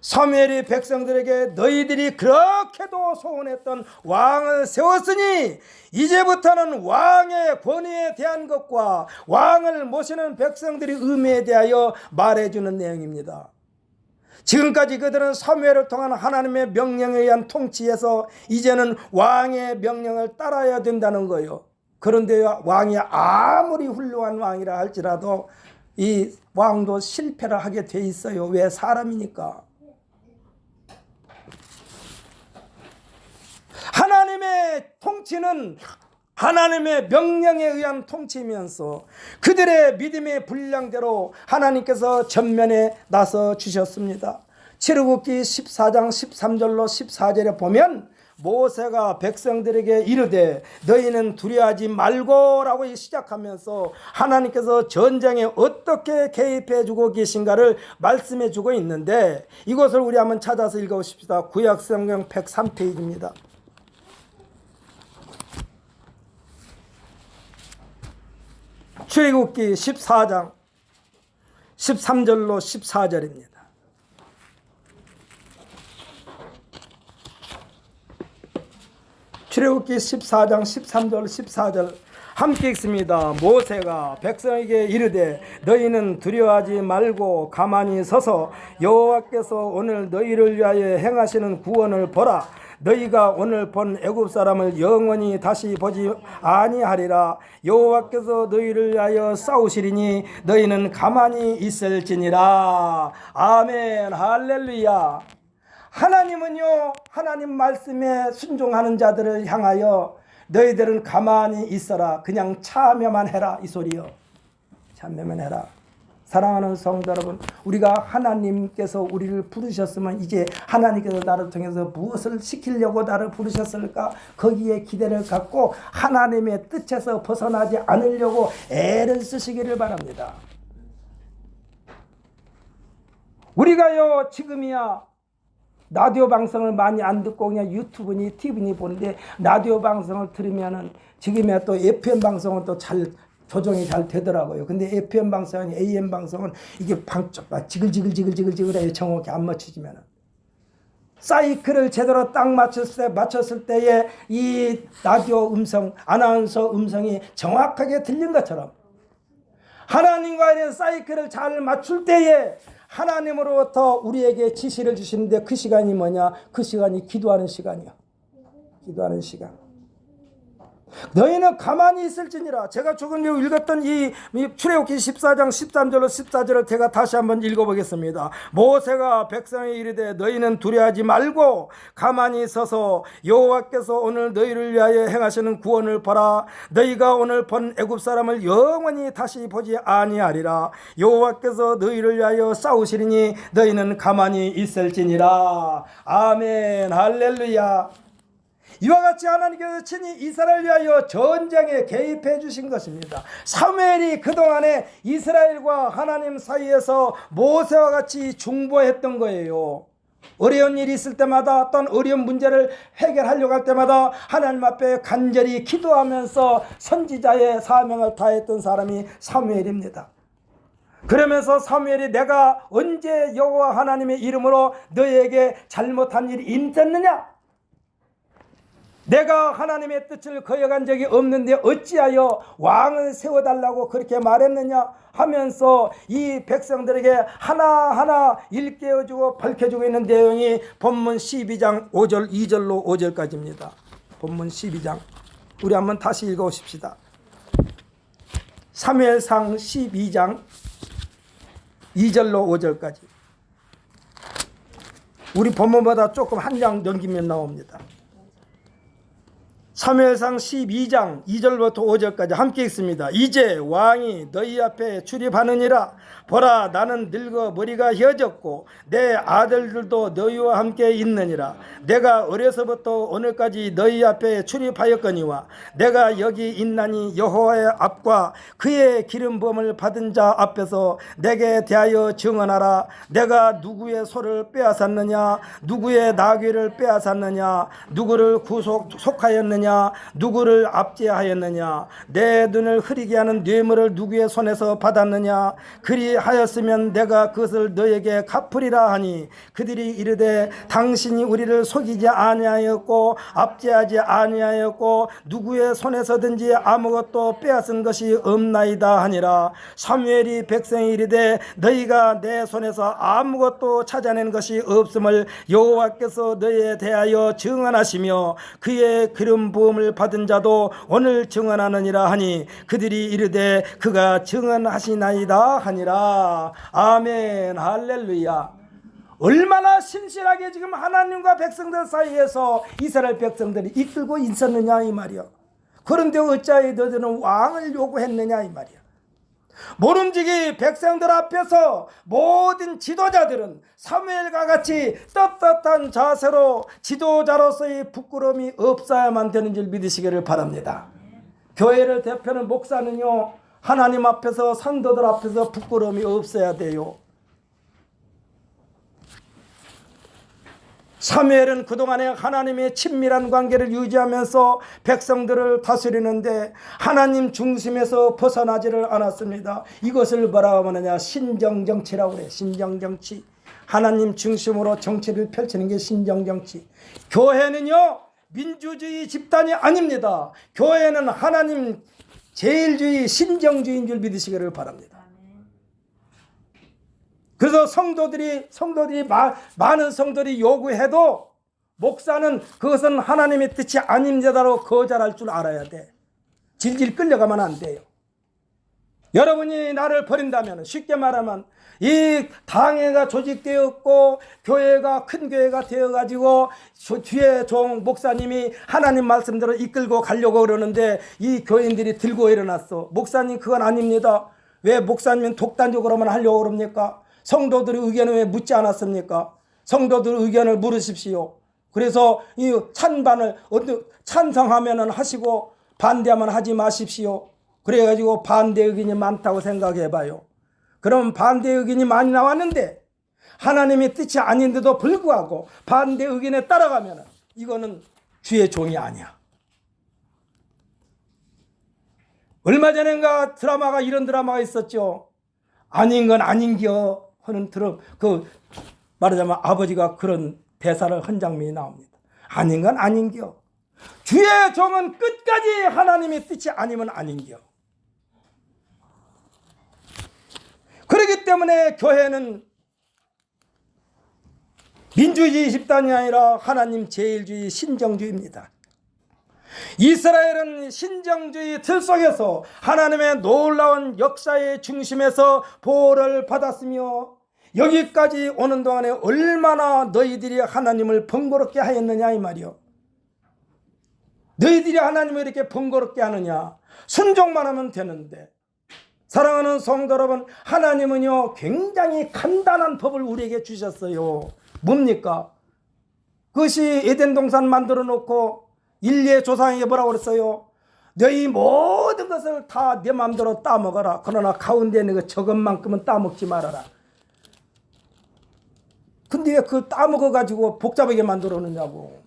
사무엘이 백성들에게 너희들이 그렇게도 소원했던 왕을 세웠으니 이제부터는 왕의 권위에 대한 것과 왕을 모시는 백성들의 의미에 대하여 말해주는 내용입니다. 지금까지 그들은 사무엘을 통한 하나님의 명령에 의한 통치에서 이제는 왕의 명령을 따라야 된다는 거예요. 그런데 왕이 아무리 훌륭한 왕이라 할지라도 이 왕도 실패를 하게 돼 있어요. 왜? 사람이니까. 하나님의 통치는 하나님의 명령에 의한 통치이면서 그들의 믿음의 분량대로 하나님께서 전면에 나서 주셨습니다. 출애굽기 14장 13절로 14절에 보면 모세가 백성들에게 이르되 너희는 두려워하지 말고라고 시작하면서 하나님께서 전쟁에 어떻게 개입해 주고 계신가를 말씀해 주고 있는데 이것을 우리 한번 찾아서 읽어보십시다. 구약성경 103페이지입니다. 출애굽기 14장 13절로 14절입니다. 출애굽기 14장 13절 14절 함께 읽습니다. 모세가 백성에게 이르되 너희는 두려워하지 말고 가만히 서서 여호와께서 오늘 너희를 위하여 행하시는 구원을 보라. 너희가 오늘 본 애굽 사람을 영원히 다시 보지 아니하리라. 여호와께서 너희를 위하여 싸우시리니 너희는 가만히 있을지니라. 아멘. 할렐루야. 하나님은요, 하나님 말씀에 순종하는 자들을 향하여 너희들은 가만히 있어라, 그냥 참여만 해라, 이 소리요. 참여만 해라. 사랑하는 성도 여러분, 우리가 하나님께서 우리를 부르셨으면 이제 하나님께서 나를 통해서 무엇을 시키려고 나를 부르셨을까? 거기에 기대를 갖고 하나님의 뜻에서 벗어나지 않으려고 애를 쓰시기를 바랍니다. 우리가요, 지금이야 라디오 방송을 많이 안 듣고 그냥 유튜브니 TV니 보는데, 라디오 방송을 들으면은 지금이야 또 FM 방송은 또 잘 조정이 잘 되더라고요. 근데 FM 방송이 AM 방송은 이게 방쪽가 지글지글해요. 정확히 안 맞추지면은. 사이클을 제대로 딱 맞췄을 때에 이 라디오 음성, 아나운서 음성이 정확하게 들린 것처럼 하나님과의 사이클을 잘 맞출 때에 하나님으로부터 우리에게 지시를 주시는데, 그 시간이 뭐냐? 그 시간이 기도하는 시간이야. 기도하는 시간. 너희는 가만히 있을지니라. 제가 조금 읽었던 이 출애굽기 14장 13절로 14절을 제가 다시 한번 읽어보겠습니다. 모세가 백성에 이르되 너희는 두려워하지 말고 가만히 서서 여호와께서 오늘 너희를 위하여 행하시는 구원을 보라. 너희가 오늘 본 애굽 사람을 영원히 다시 보지 아니하리라. 여호와께서 너희를 위하여 싸우시리니 너희는 가만히 있을지니라. 아멘. 할렐루야. 이와 같이 하나님께서 친히 이스라엘을 위하여 전쟁에 개입해 주신 것입니다. 사무엘이 그동안에 이스라엘과 하나님 사이에서 모세와 같이 중보했던 거예요. 어려운 일이 있을 때마다, 어떤 어려운 문제를 해결하려고 할 때마다 하나님 앞에 간절히 기도하면서 선지자의 사명을 다했던 사람이 사무엘입니다. 그러면서 사무엘이 내가 언제 여호와 하나님의 이름으로 너에게 잘못한 일이 있었느냐? 내가 하나님의 뜻을 거역한 적이 없는데 어찌하여 왕을 세워달라고 그렇게 말했느냐 하면서 이 백성들에게 하나하나 일깨워주고 밝혀주고 있는 내용이 본문 12장 5절 2절로 5절까지입니다. 본문 12장 우리 한번 다시 읽어보십시다. 사무엘상 12장 2절로 5절까지. 우리 본문보다 조금 한 장 넘기면 나옵니다. 사무엘상 12장 2절부터 5절까지 함께 읽습니다. 이제 왕이 너희 앞에 출입하느니라. 보라, 나는 늙어 머리가 휘어졌고 내 아들들도 너희와 함께 있느니라. 내가 어려서부터 오늘까지 너희 앞에 출입하였거니와 내가 여기 있나니 여호와의 앞과 그의 기름 부음을 받은 자 앞에서 내게 대하여 증언하라. 내가 누구의 소를 빼앗았느냐? 누구의 나귀를 빼앗았느냐? 누구를 속하였느냐? 누구를 압제하였느냐? 내 눈을 흐리게 하는 뇌물을 누구의 손에서 받았느냐? 그리하였으면 내가 그것을 너에게 갚으리라 하니 그들이 이르되 당신이 우리를 속이지 아니하였고 압제하지 아니하였고 누구의 손에서든지 아무것도 빼앗은 것이 없나이다 하니라. 사무엘이 백성이 이르되 너희가 내 손에서 아무것도 찾아낸 것이 없음을 여호와께서 너희에 대하여 증언하시며 그의 기름 부음을 받은 자도 오늘 증언하느니라 하니 그들이 이르되 그가 증언하시나이다 하니라. 아멘. 할렐루야. 얼마나 신실하게 지금 하나님과 백성들 사이에서 이스라엘 백성들이 이끌고 있었느냐 이 말이야. 그런데 어찌하여 너희들은 왕을 요구했느냐 이 말이야. 모름지기 백성들 앞에서 모든 지도자들은 사무엘과 같이 떳떳한 자세로 지도자로서의 부끄러움이 없어야만 되는 줄 믿으시기를 바랍니다. 교회를 대표하는 목사는요, 하나님 앞에서 성도들 앞에서 부끄러움이 없어야 돼요. 사무엘은 그동안에 하나님의 친밀한 관계를 유지하면서 백성들을 다스리는데 하나님 중심에서 벗어나지를 않았습니다. 이것을 뭐라고 하느냐? 신정정치라고 그래. 신정정치. 하나님 중심으로 정치를 펼치는 게 신정정치. 교회는요, 민주주의 집단이 아닙니다. 교회는 하나님 제일주의 신정주의인 줄 믿으시기를 바랍니다. 그래서 많은 성도들이 요구해도 목사는 그것은 하나님의 뜻이 아닙니다로 거절할 줄 알아야 돼. 질질 끌려가면 안 돼요. 여러분이 나를 버린다면, 쉽게 말하면 이 당회가 조직되었고 교회가 큰 교회가 되어가지고 뒤에 종 목사님이 하나님 말씀대로 이끌고 가려고 그러는데 이 교인들이 들고 일어났어. 목사님 그건 아닙니다. 왜 목사님은 독단적으로만 하려고 그럽니까? 성도들의 의견을 왜 묻지 않았습니까? 성도들 의견을 물으십시오. 그래서 이 찬반을 찬성하면 하시고 반대하면 하지 마십시오. 그래가지고 반대 의견이 많다고 생각해봐요. 그럼 반대 의견이 많이 나왔는데 하나님의 뜻이 아닌데도 불구하고 반대 의견에 따라가면 이거는 주의 종이 아니야. 얼마 전인가 드라마가 이런 드라마가 있었죠. 아닌 건 아닌겨 하는 말하자면 아버지가 그런 대사를 한 장면이 나옵니다. 아닌 건 아닌겨. 주의 종은 끝까지 하나님의 뜻이 아니면 아닌겨. 그렇기 때문에 교회는 민주주의 집단이 아니라 하나님 제일주의 신정주의입니다. 이스라엘은 신정주의 틀 속에서 하나님의 놀라운 역사의 중심에서 보호를 받았으며 여기까지 오는 동안에 얼마나 너희들이 하나님을 번거롭게 하였느냐 이 말이요. 너희들이 하나님을 이렇게 번거롭게 하느냐. 순종만 하면 되는데. 사랑하는 성도 여러분, 하나님은요 굉장히 간단한 법을 우리에게 주셨어요. 뭡니까? 그것이 에덴 동산 만들어 놓고 인류의 조상에게 뭐라고 그랬어요? 너희 모든 것을 다 내 마음대로 따먹어라. 그러나 가운데 있는 그 적은 만큼은 따먹지 말아라. 근데 왜 그걸 따먹어가지고 복잡하게 만들어 놓냐고.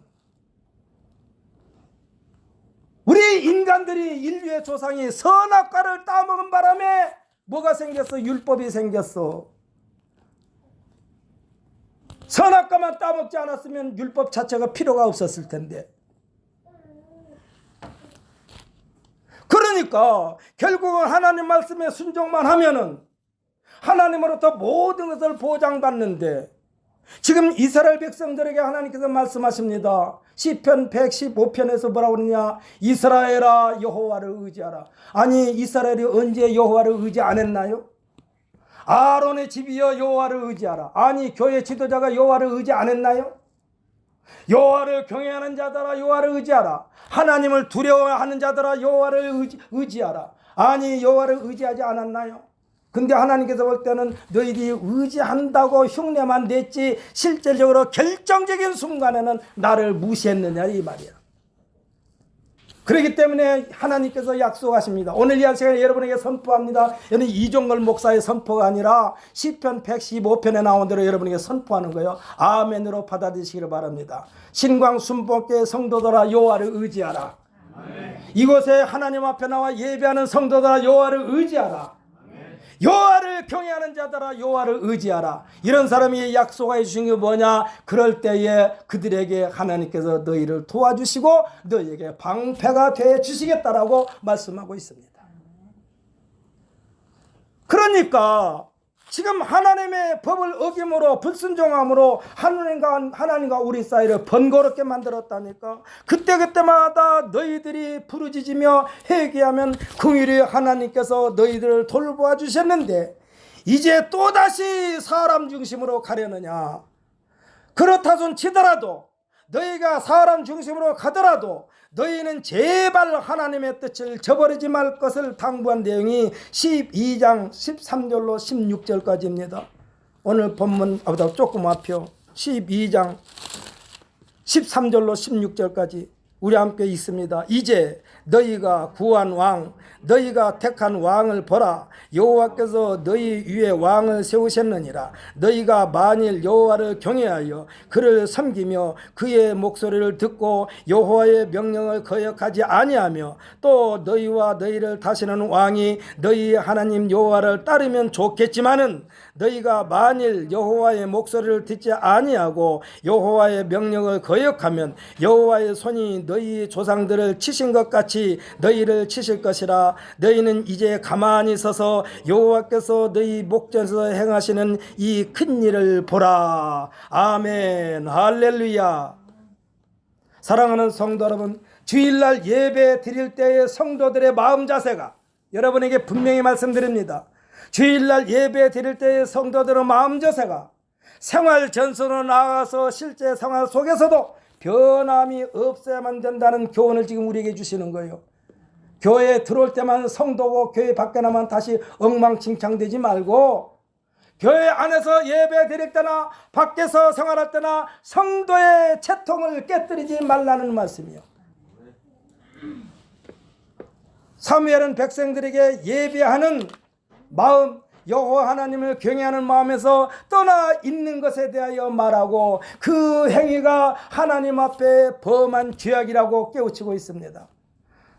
우리 인간들이 인류의 조상이 선악과를 따먹은 바람에 뭐가 생겼어? 율법이 생겼어. 선악과만 따먹지 않았으면 율법 자체가 필요가 없었을 텐데. 그러니까 결국은 하나님 말씀에 순종만 하면은 하나님으로부터 모든 것을 보장받는데 지금 이스라엘 백성들에게 하나님께서 말씀하십니다. 시편 115편에서 뭐라고 그러냐? 이스라엘아 여호와를 의지하라. 아니 이스라엘이 언제 여호와를 의지 안 했나요? 아론의 집이여 여호와를 의지하라. 아니 교회 지도자가 여호와를 의지 안 했나요? 여호와를 경외하는 자들아 여호와를 의지하라. 하나님을 두려워하는 자들아 여호와를 의지하라. 아니 여호와를 의지하지 않았나요? 근데 하나님께서 볼 때는 너희들이 의지한다고 흉내만 냈지 실질적으로 결정적인 순간에는 나를 무시했느냐 이 말이야. 그렇기 때문에 하나님께서 약속하십니다. 오늘 이 시간에 여러분에게 선포합니다. 여러분 이종걸 목사의 선포가 아니라 시편 115편에 나온 대로 여러분에게 선포하는 거예요. 아멘으로 받아들이시기를 바랍니다. 신광 순복계 성도들아 여호와를 의지하라. 아멘. 이곳에 하나님 앞에 나와 예배하는 성도들아 여호와를 의지하라. 여호와를 경외하는 자들아 여호와를 의지하라. 이런 사람이 약속해 주신 게 뭐냐? 그럴 때에 그들에게 하나님께서 너희를 도와주시고 너희에게 방패가 되어 주시겠다라고 말씀하고 있습니다. 그러니까 지금 하나님의 법을 어김으로 불순종함으로 하나님과 우리 사이를 번거롭게 만들었다니까. 그때마다 너희들이 부르짖으며 회개하면 긍휼히 하나님께서 너희들을 돌보아 주셨는데 이제 또다시 사람 중심으로 가려느냐. 그렇다손 치더라도 너희가 사람 중심으로 가더라도 너희는 제발 하나님의 뜻을 저버리지 말 것을 당부한 내용이 12장 13절로 16절까지입니다. 오늘 본문보다 조금 앞이요. 12장 13절로 16절까지 우리 함께 있습니다. 이제 너희가 구한 왕, 너희가 택한 왕을 보라. 여호와께서 너희 위에 왕을 세우셨느니라. 너희가 만일 여호와를 경외하여 그를 섬기며 그의 목소리를 듣고 여호와의 명령을 거역하지 아니하며 또 너희와 너희를 다스리는 왕이 너희 하나님 여호와를 따르면 좋겠지만은 너희가 만일 여호와의 목소리를 듣지 아니하고 여호와의 명령을 거역하면 여호와의 손이 너희 조상들을 치신 것 같이 너희를 치실 것이라. 너희는 이제 가만히 서서 여호와께서 너희 목전에서 행하시는 이 큰 일을 보라. 아멘. 할렐루야. 사랑하는 성도 여러분, 주일날 예배 드릴 때의 성도들의 마음 자세가 여러분에게 분명히 말씀드립니다. 주일날 예배 드릴 때의 성도들의 마음 자세가 생활 전선으로 나아가서 실제 생활 속에서도 변함이 없어야만 된다는 교훈을 지금 우리에게 주시는 거예요. 교회에 들어올 때만 성도고 교회 밖에 나면 다시 엉망진창되지 말고 교회 안에서 예배 드릴 때나 밖에서 생활할 때나 성도의 채통을 깨뜨리지 말라는 말씀이요. 사무엘은 백성들에게 예배하는 마음, 여호와 하나님을 경외하는 마음에서 떠나 있는 것에 대하여 말하고 그 행위가 하나님 앞에 범한 죄악이라고 깨우치고 있습니다.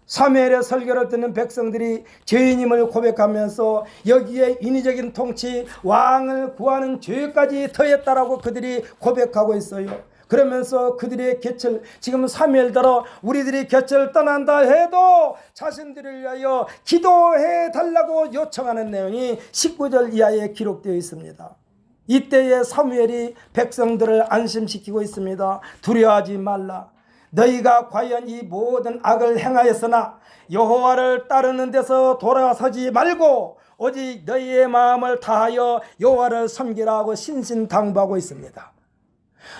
사무엘의 설교를 듣는 백성들이 죄인임을 고백하면서 여기에 인위적인 통치, 왕을 구하는 죄까지 더했다라고 그들이 고백하고 있어요. 그러면서 그들의 곁을 지금 사무엘대로 우리들이 곁을 떠난다 해도 자신들을 위하여 기도해 달라고 요청하는 내용이 19절 이하에 기록되어 있습니다. 이때에 사무엘이 백성들을 안심시키고 있습니다. 두려워하지 말라. 너희가 과연 이 모든 악을 행하였으나 여호와를 따르는 데서 돌아서지 말고 오직 너희의 마음을 다하여 여호와를 섬기라 하고 신신당부하고 있습니다.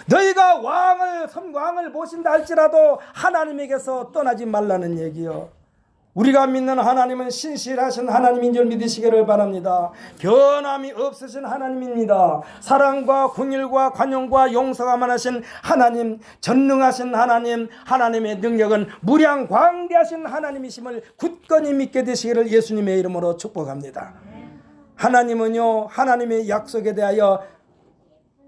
너희가 왕을 모신다 할지라도 하나님에게서 떠나지 말라는 얘기요. 우리가 믿는 하나님은 신실하신 하나님인 줄 믿으시기를 바랍니다. 변함이 없으신 하나님입니다. 사랑과 긍휼과 관용과 용서가 많으신 하나님, 전능하신 하나님, 하나님의 능력은 무량광대하신 하나님이심을 굳건히 믿게 되시기를 예수님의 이름으로 축복합니다. 하나님은요, 하나님의 약속에 대하여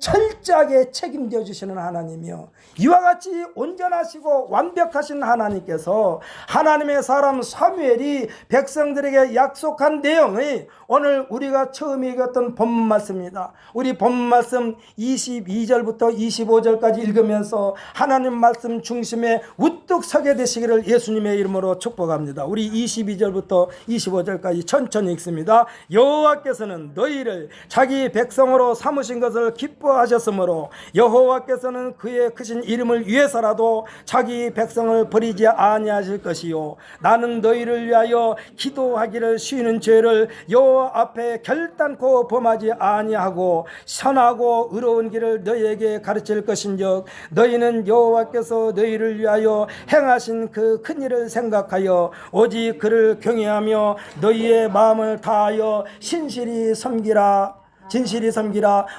철저하게 책임져 주시는 하나님이요, 이와 같이 온전하시고 완벽하신 하나님께서 하나님의 사람 사무엘이 백성들에게 약속한 내용이 오늘 우리가 처음 읽었던 본문 말씀입니다. 우리 본문 말씀 22절부터 25절까지 읽으면서 하나님 말씀 중심에 우뚝 서게 되시기를 예수님의 이름으로 축복합니다. 우리 22절부터 25절까지 천천히 읽습니다. 여호와께서는 너희를 자기 백성으로 삼으신 것을 기뻐하셨으므로 여호와께서는 그의 크신 이름을 위해서라도 자기 백성을 버리지 아니하실 것이요, 나는 너희를 위하여 기도하기를 쉬는 죄를 여호와 앞에 결단코 범하지 아니하고 선하고 의로운 길을 너희에게 가르칠 것인즉 너희는 여호와께서 너희를 위하여 행하신 그 큰 일을 생각하여 오직 그를 경외하며 너희의 마음을 다하여 진실이 섬기라.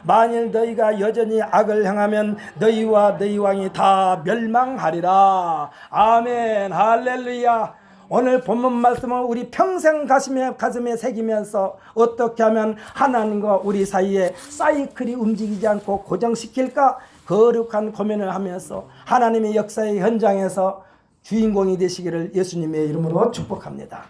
만일 너희가 여전히 악을 행하면 너희와 너희 왕이 다 멸망하리라. 아멘, 할렐루야. 오늘 본문 말씀은 우리 평생 가슴에 새기면서 어떻게 하면 하나님과 우리 사이에 사이클이 움직이지 않고 고정시킬까 거룩한 고민을 하면서 하나님의 역사의 현장에서 주인공이 되시기를 예수님의 이름으로 축복합니다.